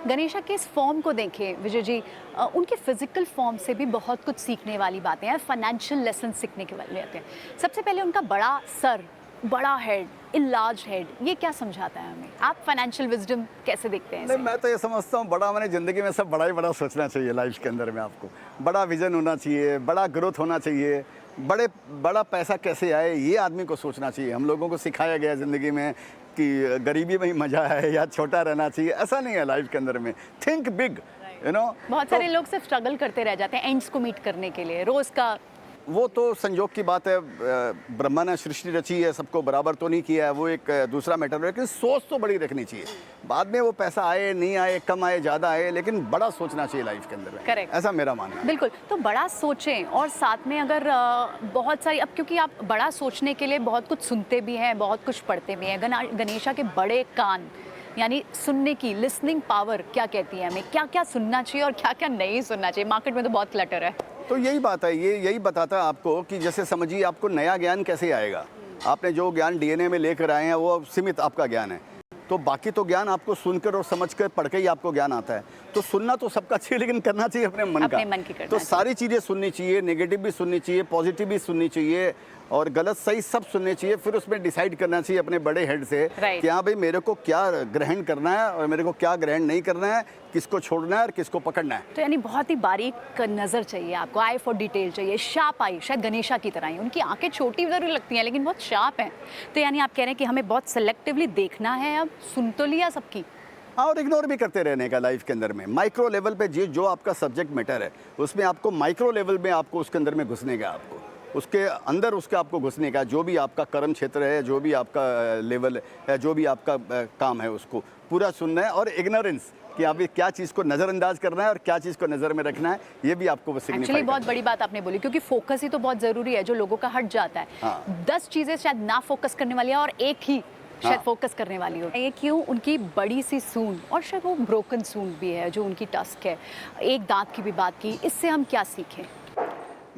गणेशा के इस फॉर्म को देखें विजय जी, उनके फिजिकल फॉर्म से भी बहुत कुछ सीखने वाली बातें हैं, फाइनेंशियल लेसन सीखने के वाली बातें हैं। सबसे पहले उनका बड़ा सर, बड़ा हेड, इनलार्ज हेड, ये क्या समझाता है हमें? आप फाइनेंशियल विजडम कैसे देखते हैं इसे? नहीं, मैं तो ये समझता हूँ बड़ा मैंने ज़िंदगी में सब बड़ा ही बड़ा सोचना चाहिए। लाइफ के अंदर में आपको बड़ा विजन होना चाहिए, बड़ा ग्रोथ होना चाहिए, बड़ा पैसा कैसे आए ये आदमी को सोचना चाहिए। हम लोगों को सिखाया गया ज़िंदगी में कि गरीबी में ही मज़ा है या छोटा रहना चाहिए, ऐसा नहीं है लाइफ के अंदर में। Think big, you know. बहुत सारे लोग सिर्फ स्ट्रगल करते रह जाते हैं एंड्स को मीट करने के लिए, रोज़ का। वो तो संयोग की बात है, ब्रह्मा ने सृष्टि रची है, सबको बराबर तो नहीं किया है, वो एक दूसरा मैटर है। लेकिन सोच तो बड़ी रखनी चाहिए। बाद में वो पैसा आए नहीं आए, कम आए ज़्यादा आए, लेकिन बड़ा सोचना चाहिए लाइफ के अंदर। करेक्ट, ऐसा मेरा मानना है। बिल्कुल। तो बड़ा सोचें और साथ में अगर बहुत सारी, अब क्योंकि आप बड़ा सोचने के लिए बहुत कुछ सुनते भी हैं, बहुत कुछ पढ़ते भी हैं। गणेशा के बड़े कान, यानी सुनने की लिसनिंग पावर क्या कहती है हमें? क्या क्या सुनना चाहिए और क्या क्या नहीं सुनना चाहिए? मार्केट में तो बहुत क्लटर है। तो यही बात है, ये यही बताता है आपको कि जैसे समझिए आपको नया ज्ञान कैसे आएगा। आपने जो ज्ञान डीएनए में लेकर आए हैं वो सीमित आपका ज्ञान है, तो बाकी तो ज्ञान आपको सुनकर और समझकर पढ़ के ही आपको ज्ञान आता है। तो सुनना तो सबका चाहिए, लेकिन करना चाहिए अपने मन का। तो सारी चीज़ें सुननी चाहिए, नेगेटिव भी सुननी चाहिए, पॉजिटिव भी सुननी चाहिए और गलत सही सब सुनने चाहिए। फिर उसमें डिसाइड करना चाहिए अपने बड़े हेड से कि हाँ भाई मेरे को क्या ग्रहण करना है और मेरे को क्या ग्रहण नहीं करना है, किसको छोड़ना है और किसको पकड़ना है। तो यानी बहुत ही बारीक नज़र चाहिए आपको, आई फॉर डिटेल चाहिए, शार्प आई, शायद गणेशा की तरह ही। उनकी आंखें छोटी ज़रूर लगती हैं लेकिन बहुत शार्प हैं। तो यानी आप कह रहे हैं कि हमें बहुत सेलेक्टिवली देखना है, अब सुन तो लिया सबकी, हाँ, और इग्नोर भी करते रहने का लाइफ के अंदर में। माइक्रो लेवल पे जो आपका सब्जेक्ट मैटर है उसमें आपको माइक्रो लेवल में आपको उसके अंदर में घुसने का, आपको उसके अंदर उसके आपको घुसने का, जो भी आपका कर्म क्षेत्र है, जो भी आपका लेवल है, जो भी आपका काम है उसको पूरा सुनना है। और इग्नोरेंस कि आप क्या चीज़ को नज़रअंदाज करना है और क्या चीज़ को नज़र में रखना है, ये भी आपको एक्चुअली बहुत बड़ी बात आपने बोली, क्योंकि फोकस ही तो बहुत ज़रूरी है, जो लोगों का हट जाता है। हाँ। 10 चीज़ें शायद ना फोकस करने वाली है और एक ही शायद फोकस करने वाली हो। ये क्यों? उनकी बड़ी सी सूंड, और शायद वो ब्रोकन सूंड भी है जो उनकी टस्क है, एक दांत की भी बात की, इससे हम क्या सीखें?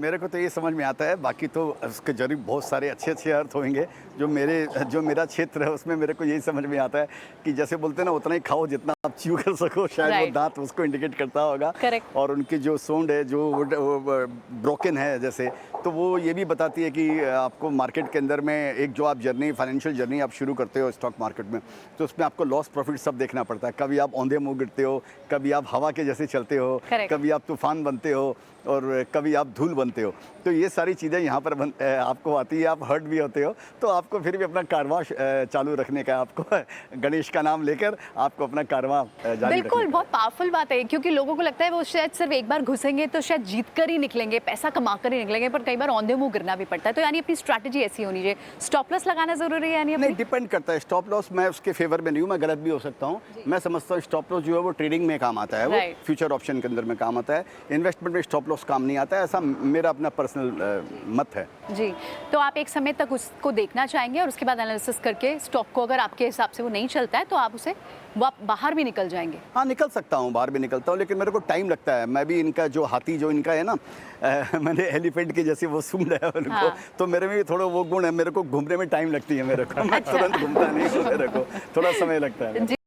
मेरे को तो ये समझ में आता है, बाकी तो उसके जरिए बहुत सारे अच्छे अच्छे अर्थ होंगे। जो मेरा क्षेत्र है उसमें मेरे को यही समझ में आता है कि जैसे बोलते हैं ना, उतना ही खाओ जितना आप च्यू कर सको। शायद वो दांत उसको इंडिकेट करता होगा। Correct. और उनकी जो सूंड है जो ब्रोकन है जैसे, तो वो ये भी बताती है कि आपको मार्केट के अंदर में एक जो आप जर्नी, फाइनेंशियल जर्नी आप शुरू करते हो स्टॉक मार्केट में, तो उसमें आपको लॉस प्रॉफिट सब देखना पड़ता है। कभी आप औंधे मुँह गिरते हो, कभी आप हवा के जैसे चलते हो, कभी आप तूफान बनते हो और कभी आप धूल बनते हो। तो ये सारी चीज़ें यहाँ पर आपको आती है। आप हर्ट भी होते हो तो आपको फिर भी अपना कारवां चालू रखने का, आपको गणेश का नाम लेकर आपको अपना कारवां जारी। बिल्कुल, बहुत पावरफुल बात है, क्योंकि लोगों को लगता है वो शायद सिर्फ एक बार घुसेंगे तो शायद जीत कर ही निकलेंगे, पैसा कमा कर ही निकलेंगे, पर कई बार औंधे मुँह गिरना भी पड़ता है। तो यानी अपनी स्ट्रैटेजी ऐसी होनी चाहिए। स्टॉप लॉस लगाना जरूरी है यानी? नहीं, डिपेंड करता है। स्टॉप लॉस मैं उसके फेवर में नहीं हूँ, मैं गलत भी हो सकता हूँ। मैं समझता हूँ स्टॉप लॉस जो है वो ट्रेडिंग में काम आता है, वो फ्यूचर ऑप्शन के अंदर में काम आता है। इन्वेस्टमेंट में स्टॉप लॉस काम नहीं आता है, ऐसा मेरा अपना पर्सनल मत है जी। तो आप एक समय तक उसको देखना चाहेंगे और उसके बाद एनालिसिस करके स्टॉक को, अगर आपके हिसाब से वो नहीं चलता है तो आप उसे बाहर भी निकल जाएंगे? हाँ, निकल सकता हूँ, बाहर भी निकलता हूँ, लेकिन मेरे को टाइम लगता है। मैं भी इनका जो हाथी जो इनका है ना, मैंने एलिफेंट की जैसी वो सूंड है उनको। हाँ। तो मेरे में भी थोड़ा वो गुण है, मेरे को घूमने में टाइम लगती है मेरे को। मैं तुरंत घूमता नहीं हूँ, मेरे को थोड़ा समय लगता है।